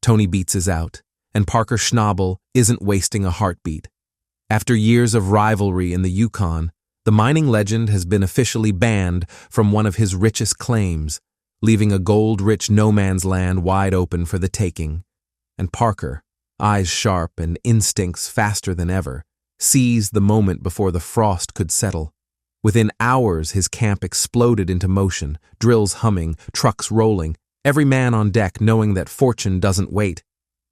Tony Beets is out, and Parker Schnabel isn't wasting a heartbeat. After years of rivalry in the Yukon, the mining legend has been officially banned from one of his richest claims, leaving a gold-rich no-man's land wide open for the taking. And Parker, eyes sharp and instincts faster than ever, seized the moment before the frost could settle. Within hours, his camp exploded into motion, drills humming, trucks rolling, every man on deck knowing that fortune doesn't wait.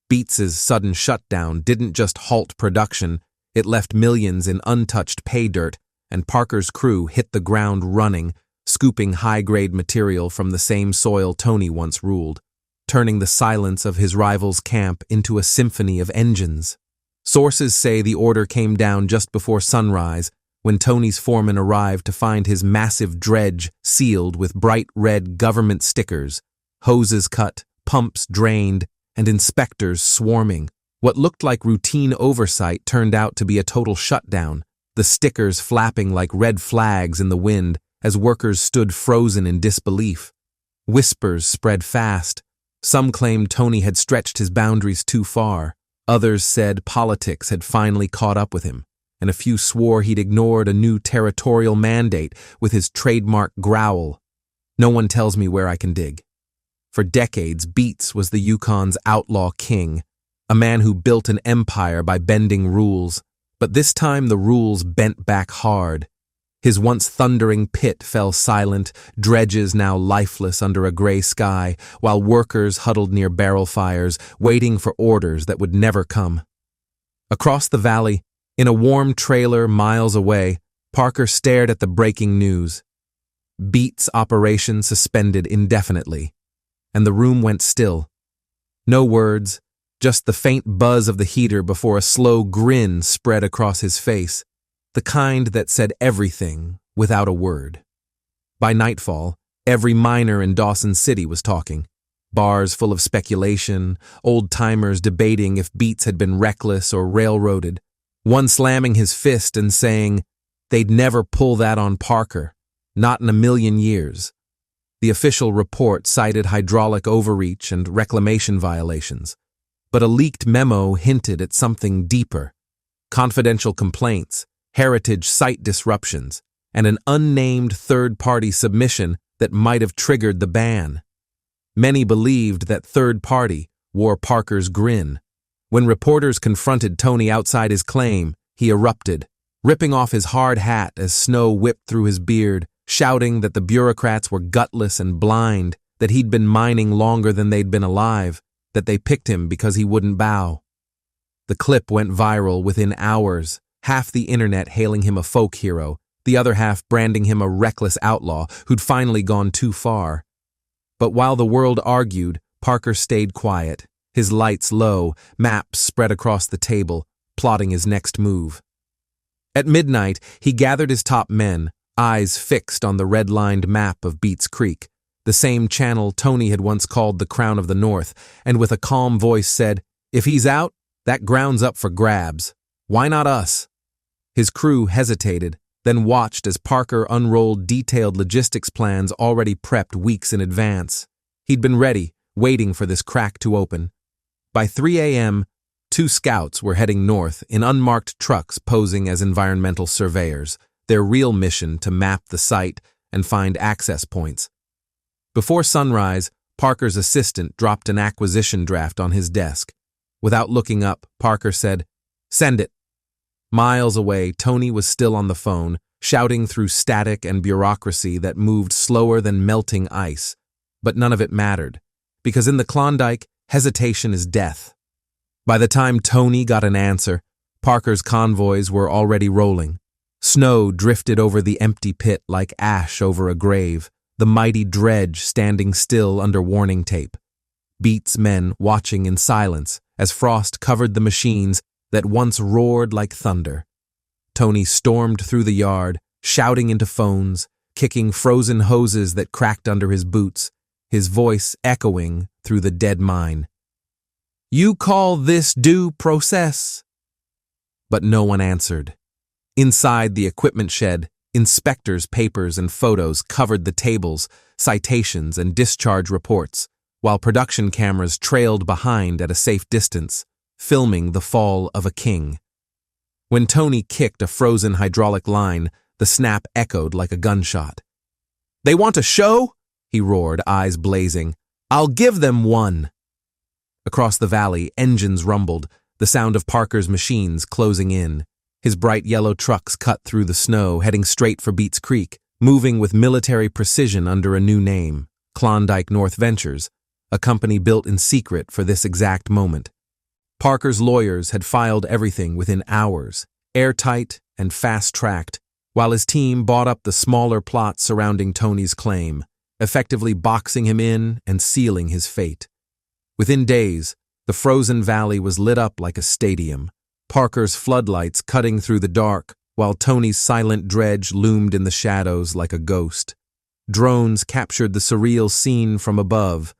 Beets's sudden shutdown didn't just halt production, it left millions in untouched pay dirt, and Parker's crew hit the ground running, scooping high-grade material from the same soil Tony once ruled, turning the silence of his rival's camp into a symphony of engines. Sources say the order came down just before sunrise, when Tony's foreman arrived to find his massive dredge sealed with bright red government stickers, hoses cut, pumps drained, and inspectors swarming. What looked like routine oversight turned out to be a total shutdown, the stickers flapping like red flags in the wind as workers stood frozen in disbelief. Whispers spread fast. Some claimed Tony had stretched his boundaries too far. Others said politics had finally caught up with him, and a few swore he'd ignored a new territorial mandate with his trademark growl. No one tells me where I can dig. For decades, Beets was the Yukon's outlaw king, a man who built an empire by bending rules. But this time the rules bent back hard. His once thundering pit fell silent, dredges now lifeless under a gray sky, while workers huddled near barrel fires, waiting for orders that would never come. Across the valley, in a warm trailer miles away, Parker stared at the breaking news. Beets' operation suspended indefinitely, and the room went still. No words, just the faint buzz of the heater before a slow grin spread across his face, the kind that said everything without a word. By nightfall, every miner in Dawson City was talking. Bars full of speculation, old-timers debating if Beets had been reckless or railroaded, one slamming his fist and saying they'd never pull that on Parker, not in a million years. The official report cited hydraulic overreach and reclamation violations, but a leaked memo hinted at something deeper: confidential complaints, heritage site disruptions, and an unnamed third-party submission that might have triggered the ban. Many believed that third party wore Parker's grin. When reporters confronted Tony outside his claim, he erupted, ripping off his hard hat as snow whipped through his beard, shouting that the bureaucrats were gutless and blind, that he'd been mining longer than they'd been alive, that they picked him because he wouldn't bow. The clip went viral within hours, half the internet hailing him a folk hero, the other half branding him a reckless outlaw who'd finally gone too far. But while the world argued, Parker stayed quiet, his lights low, maps spread across the table, plotting his next move. At midnight, he gathered his top men, eyes fixed on the red-lined map of Beets Creek, the same channel Tony had once called the Crown of the North, and with a calm voice said, "If he's out, that ground's up for grabs. Why not us?" His crew hesitated, then watched as Parker unrolled detailed logistics plans already prepped weeks in advance. He'd been ready, waiting for this crack to open. By 3 a.m., 2 scouts were heading north in unmarked trucks posing as environmental surveyors, their real mission to map the site and find access points. Before sunrise, Parker's assistant dropped an acquisition draft on his desk. Without looking up, Parker said, "Send it." Miles away, Tony was still on the phone, shouting through static and bureaucracy that moved slower than melting ice. But none of it mattered, because in the Klondike, hesitation is death. By the time Tony got an answer, Parker's convoys were already rolling. Snow drifted over the empty pit like ash over a grave, the mighty dredge standing still under warning tape. Beets' men watching in silence as frost covered the machines that once roared like thunder. Tony stormed through the yard, shouting into phones, kicking frozen hoses that cracked under his boots, his voice echoing through the dead mine. "You call this due process?" But no one answered. Inside the equipment shed, inspectors' papers and photos covered the tables, citations and discharge reports, while production cameras trailed behind at a safe distance, filming the fall of a king. When Tony kicked a frozen hydraulic line, the snap echoed like a gunshot. "They want a show?" he roared, eyes blazing. "I'll give them one." Across the valley, engines rumbled, the sound of Parker's machines closing in. His bright yellow trucks cut through the snow, heading straight for Beets Creek, moving with military precision under a new name, Klondike North Ventures, a company built in secret for this exact moment. Parker's lawyers had filed everything within hours, airtight and fast-tracked, while his team bought up the smaller plots surrounding Tony's claim, effectively boxing him in and sealing his fate. Within days, the frozen valley was lit up like a stadium, Parker's floodlights cutting through the dark, while Tony's silent dredge loomed in the shadows like a ghost. Drones captured the surreal scene from above,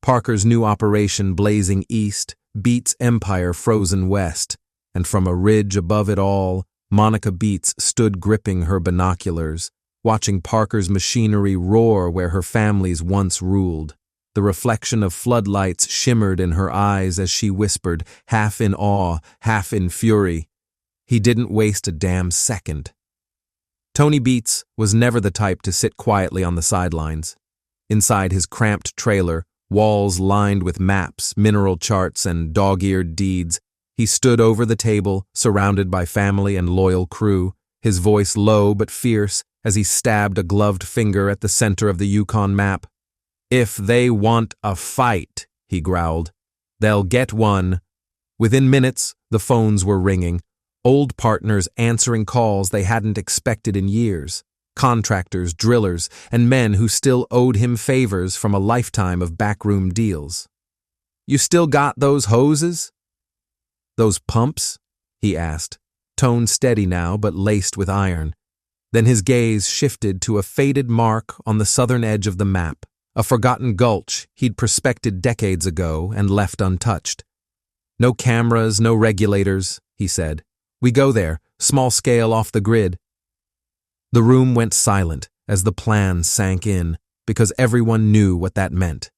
Parker's new operation blazing east, Beets' empire frozen west, and from a ridge above it all, Monica Beets stood gripping her binoculars, watching Parker's machinery roar where her family's once ruled. The reflection of floodlights shimmered in her eyes as she whispered, half in awe, half in fury, "He didn't waste a damn second." Tony Beets was never the type to sit quietly on the sidelines. Inside his cramped trailer, walls lined with maps, mineral charts, and dog-eared deeds, he stood over the table, surrounded by family and loyal crew, his voice low but fierce as he stabbed a gloved finger at the center of the Yukon map. "If they want a fight," he growled, "they'll get one." Within minutes, the phones were ringing, old partners answering calls they hadn't expected in years, contractors, drillers, and men who still owed him favors from a lifetime of backroom deals. "You still got those hoses?" "Those pumps?" he asked, tone steady now but laced with iron. Then his gaze shifted to a faded mark on the southern edge of the map, a forgotten gulch he'd prospected decades ago and left untouched. "No cameras, no regulators," he said. "We go there, small scale off the grid." The room went silent as the plan sank in, because everyone knew what that meant.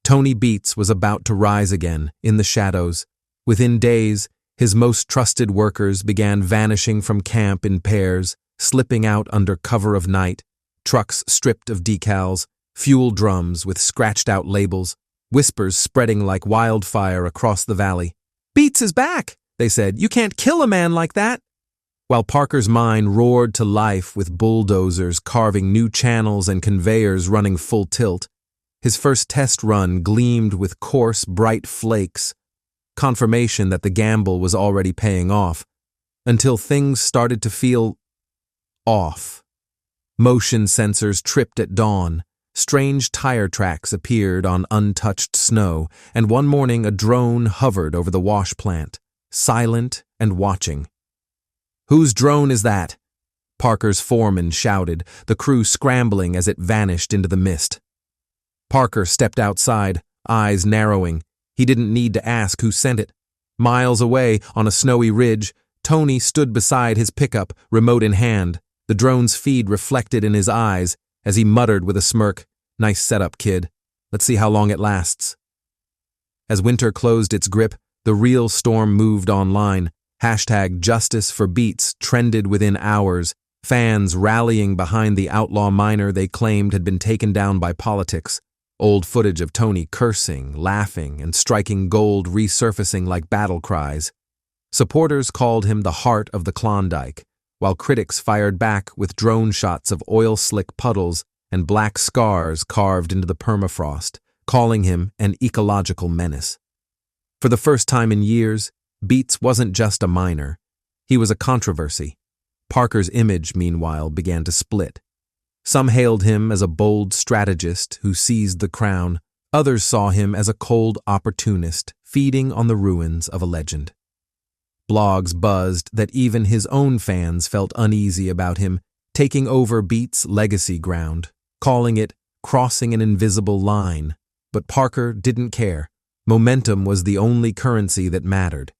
Tony Beets was about to rise again, in the shadows. Within days, his most trusted workers began vanishing from camp in pairs, slipping out under cover of night, trucks stripped of decals, fuel drums with scratched-out labels, whispers spreading like wildfire across the valley. "Beets is back," they said. "You can't kill a man like that." While Parker's mind roared to life with bulldozers carving new channels and conveyors running full tilt, his first test run gleamed with coarse, bright flakes, confirmation that the gamble was already paying off, until things started to feel off. Motion sensors tripped at dawn, strange tire tracks appeared on untouched snow, and one morning a drone hovered over the wash plant, silent and watching. "Whose drone is that?" Parker's foreman shouted, the crew scrambling as it vanished into the mist. Parker stepped outside, eyes narrowing. He didn't need to ask who sent it. Miles away, on a snowy ridge, Tony stood beside his pickup, remote in hand, the drone's feed reflected in his eyes as he muttered with a smirk, "Nice setup, kid. Let's see how long it lasts." As winter closed its grip, the real storm moved online. #Justice for Beets trended within hours, fans rallying behind the outlaw miner they claimed had been taken down by politics, old footage of Tony cursing, laughing, and striking gold resurfacing like battle cries. Supporters called him the heart of the Klondike, while critics fired back with drone shots of oil-slick puddles and black scars carved into the permafrost, calling him an ecological menace. For the first time in years, Beets wasn't just a miner. He was a controversy. Parker's image, meanwhile, began to split. Some hailed him as a bold strategist who seized the crown. Others saw him as a cold opportunist, feeding on the ruins of a legend. Blogs buzzed that even his own fans felt uneasy about him, taking over Beets' legacy ground, calling it crossing an invisible line. But Parker didn't care. Momentum was the only currency that mattered.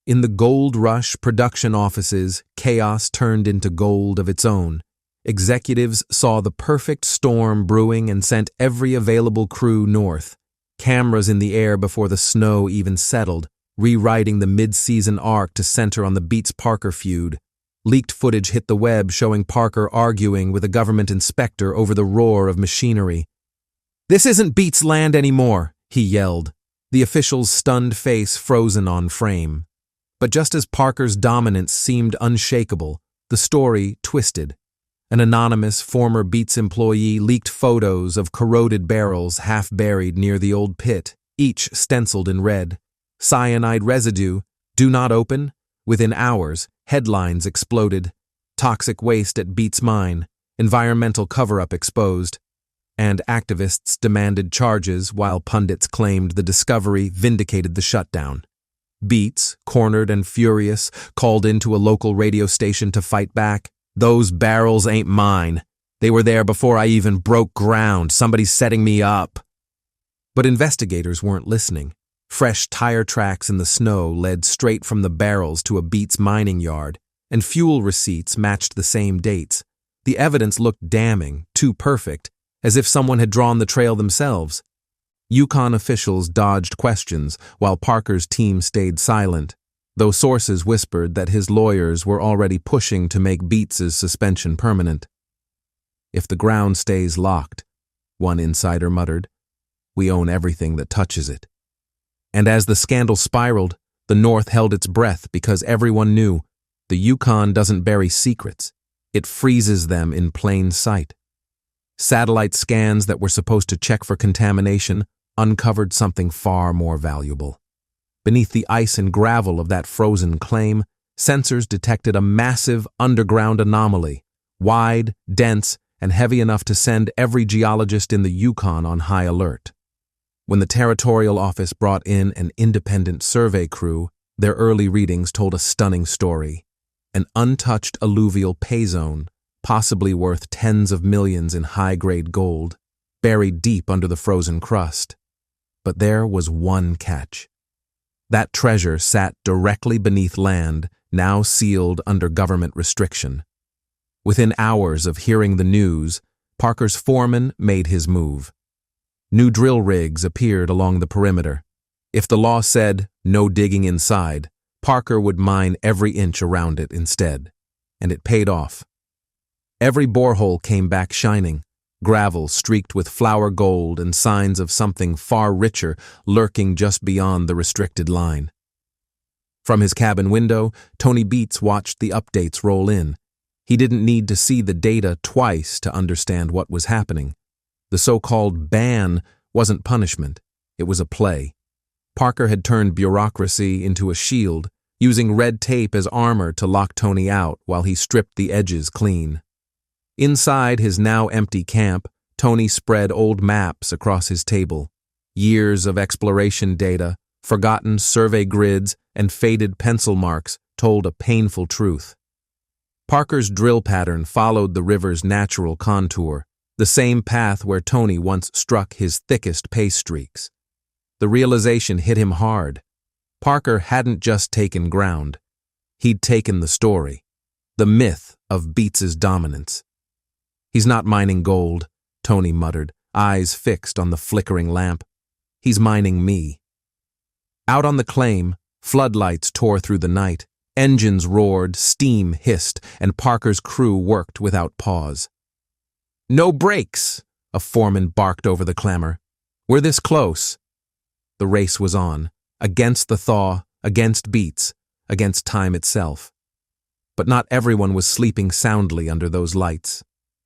In the gold rush production offices, chaos turned into gold of its own. Executives saw the perfect storm brewing and sent every available crew north. cameras in the air before the snow even settled, rewriting the mid-season arc to center on the Beets-Parker feud. Leaked footage hit the web showing Parker arguing with a government inspector over the roar of machinery. "This isn't Beets' land anymore," he yelled, the official's stunned face frozen on frame. But just as Parker's dominance seemed unshakable, the story twisted. An anonymous former Beets employee leaked photos of corroded barrels half buried near the old pit, each stenciled in red. "Cyanide residue, do not open." Within hours, headlines exploded. "Toxic waste at Beets mine, environmental cover-up exposed." And activists demanded charges while pundits claimed the discovery vindicated the shutdown. Beets, cornered and furious, called into a local radio station to fight back. "Those barrels ain't mine. They were there before I even broke ground. Somebody's setting me up." But investigators weren't listening. Fresh tire tracks in the snow led straight from the barrels to a Beets mining yard, and fuel receipts matched the same dates. The evidence looked damning, too perfect, as if someone had drawn the trail themselves. Yukon officials dodged questions, while Parker's team stayed silent, though sources whispered that his lawyers were already pushing to make Beets' suspension permanent. "If the ground stays locked," one insider muttered, "we own everything that touches it." And as the scandal spiraled, the North held its breath because everyone knew the Yukon doesn't bury secrets, it freezes them in plain sight. Satellite scans that were supposed to check for contamination uncovered something far more valuable. Beneath the ice and gravel of that frozen claim, sensors detected a massive underground anomaly, wide, dense, and heavy enough to send every geologist in the Yukon on high alert. When the territorial office brought in an independent survey crew, their early readings told a stunning story. An untouched alluvial pay zone, possibly worth tens of millions in high-grade gold, buried deep under the frozen crust. But there was one catch. That treasure sat directly beneath land, now sealed under government restriction. Within hours of hearing the news, Parker's foreman made his move. New drill rigs appeared along the perimeter. If the law said no digging inside, Parker would mine every inch around it instead. And it paid off. Every borehole came back shining, gravel streaked with flour gold and signs of something far richer lurking just beyond the restricted line. From his cabin window, Tony Beets watched the updates roll in. He didn't need to see the data twice to understand what was happening. The so-called ban wasn't punishment, it was a play. Parker had turned bureaucracy into a shield, using red tape as armor to lock Tony out while he stripped the edges clean. Inside his now empty camp, Tony spread old maps across his table. Years of exploration data, forgotten survey grids, and faded pencil marks told a painful truth. Parker's drill pattern followed the river's natural contour, the same path where Tony once struck his thickest pay streaks. The realization hit him hard. Parker hadn't just taken ground. He'd taken the story, the myth of Beets' dominance. "He's not mining gold," Tony muttered, eyes fixed on the flickering lamp. "He's mining me." Out on the claim, floodlights tore through the night. Engines roared, steam hissed, and Parker's crew worked without pause. "No brakes!" a foreman barked over the clamor. "We're this close." The race was on, against the thaw, against Beets, against time itself. But not everyone was sleeping soundly under those lights.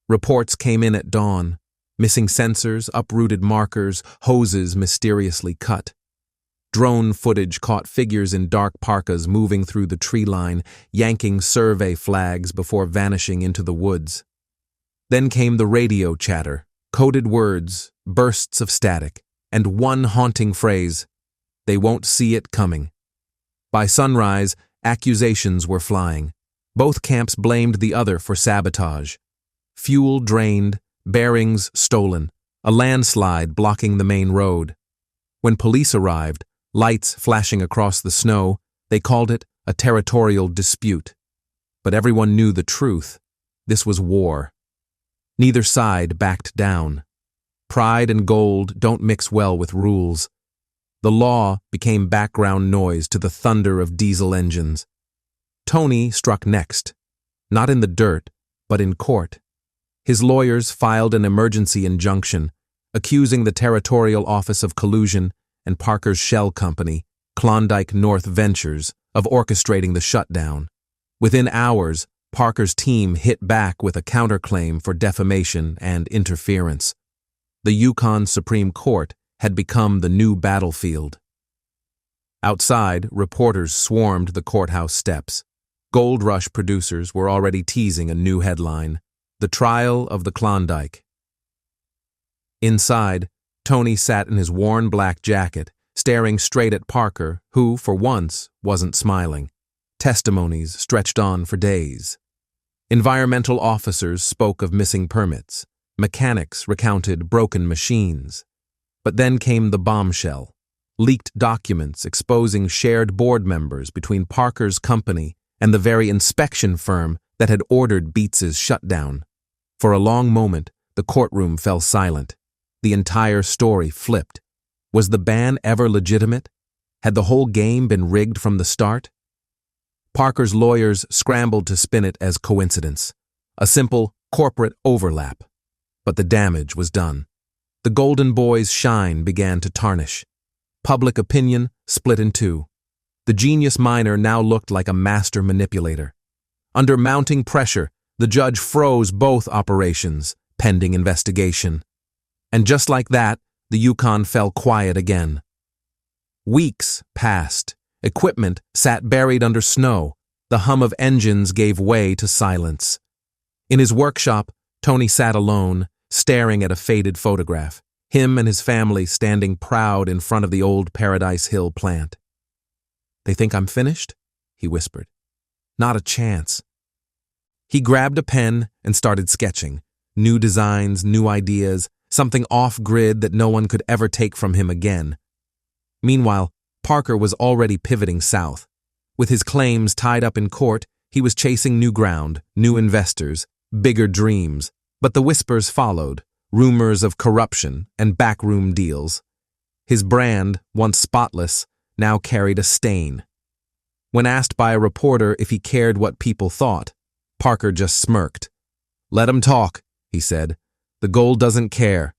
Reports came in at dawn. Missing sensors, uprooted markers, hoses mysteriously cut. Drone footage caught figures in dark parkas moving through the tree line, yanking survey flags before vanishing into the woods. Then came the radio chatter, coded words, bursts of static, and one haunting phrase: "They won't see it coming." By sunrise, accusations were flying. Both camps blamed the other for sabotage. Fuel drained, bearings stolen, a landslide blocking the main road. When police arrived, lights flashing across the snow, they called it a territorial dispute. But everyone knew the truth. This was war. Neither side backed down. Pride and gold don't mix well with rules. The law became background noise to the thunder of diesel engines. Tony struck next, not in the dirt, but in court. His lawyers filed an emergency injunction, accusing the Territorial Office of Collusion and Parker's shell company, Klondike North Ventures, of orchestrating the shutdown. Within hours, Parker's team hit back with a counterclaim for defamation and interference. The Yukon Supreme Court had become the new battlefield. Outside, reporters swarmed the courthouse steps. Gold Rush producers were already teasing a new headline: The Trial of the Klondike. Inside, Tony sat in his worn black jacket, staring straight at Parker, who, for once, wasn't smiling. Testimonies stretched on for days. Environmental officers spoke of missing permits. Mechanics recounted broken machines. But then came the bombshell: leaked documents exposing shared board members between Parker's company and the very inspection firm that had ordered Beets's shutdown. For a long moment, the courtroom fell silent. The entire story flipped. Was the ban ever legitimate? Had the whole game been rigged from the start? Parker's lawyers scrambled to spin it as coincidence, a simple corporate overlap. But the damage was done. The Golden Boy's shine began to tarnish. Public opinion split in two. The genius miner now looked like a master manipulator. Under mounting pressure, the judge froze both operations, pending investigation. And just like that, the Yukon fell quiet again. Weeks passed. Equipment sat buried under snow. The hum of engines gave way to silence. In his workshop, Tony sat alone, staring at a faded photograph, him and his family standing proud in front of the old Paradise Hill plant. "They think I'm finished?" he whispered. "Not a chance." He grabbed a pen and started sketching. New designs, new ideas, something off-grid that no one could ever take from him again. Meanwhile, Parker was already pivoting south. With his claims tied up in court, he was chasing new ground, new investors, bigger dreams. But the whispers followed, rumors of corruption and backroom deals. His brand, once spotless, now carried a stain. When asked by a reporter if he cared what people thought, Parker just smirked. "Let 'em talk," he said. "The gold doesn't care."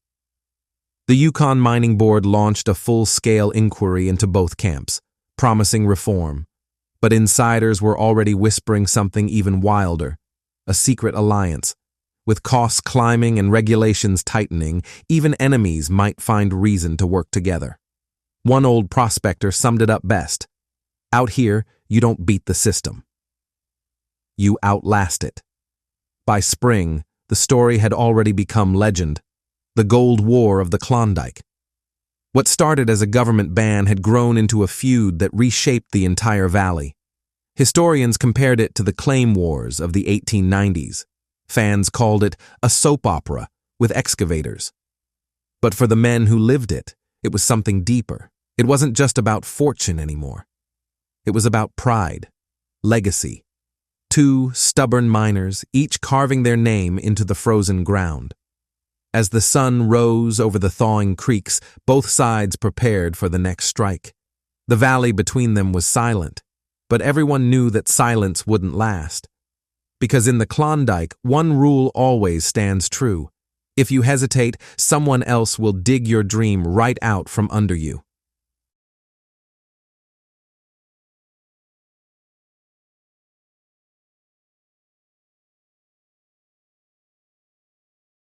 The Yukon Mining Board launched a full-scale inquiry into both camps, promising reform. But insiders were already whispering something even wilder: a secret alliance. With costs climbing and regulations tightening, even enemies might find reason to work together. One old prospector summed it up best: "Out here, you don't beat the system. You outlast it." By spring, the story had already become legend: the Gold War of the Klondike. What started as a government ban had grown into a feud that reshaped the entire valley. Historians compared it to the claim wars of the 1890s. Fans called it a soap opera with excavators. But for the men who lived it, it was something deeper. It wasn't just about fortune anymore. It was about pride, legacy. Two stubborn miners, each carving their name into the frozen ground. As the sun rose over the thawing creeks, both sides prepared for the next strike. The valley between them was silent, but everyone knew that silence wouldn't last. Because in the Klondike, one rule always stands true: if you hesitate, someone else will dig your dream right out from under you.